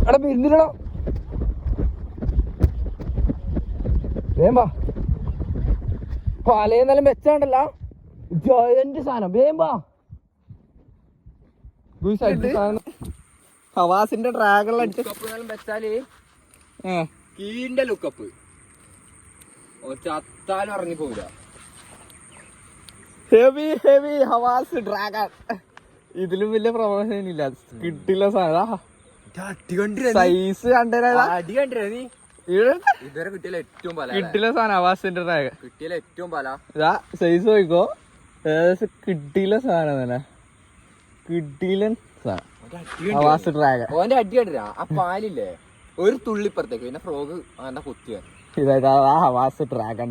എടാ പിന്നിലോ വേമ്പാ പാലയെന്നാലും വെച്ചാണ്ടല്ല ജയന്റ് സാധനം വേമ്പാ ഹവാസിന്റെ ഡ്രാഗൺ വെച്ചാല് കീന്റെ ലുക്കപ്പ് ചത്താലും ഇറങ്ങി പോവില്ല. ഹെവി ഹെവി ഹവാസ് ഡ്രാഗൺ. ഇതിലും വലിയ പ്രൊമോഷൻ ഇല്ല. കിട്ടില്ല സാധനം. സൈസ് ഇതുവരെ കിട്ടിയില്ല ഏറ്റവും പല കിട്ടില്ല സാധനം ഹവാസിന്റെ ഡ്രാഗൺ. കിട്ടിയില്ല ഏറ്റവും പല സൈസ് നോക്കോ. ഏകദേശം കിട്ടിയില്ല സാധനം തന്നെ. കിട്ടിയില്ല സാധനം ഹവാസ് ഡ്രാഗൺ. ഓന്റെ അടി കണ്ടില്ല ആ പാലില്ലേ ഒരു തുള്ളിപ്പുറത്തേക്ക് പിന്നെ ഫ്രോഗ് അങ്ങനെ കുത്തിയ ഇതാ ഹവാസ് ഡ്രാഗൺ.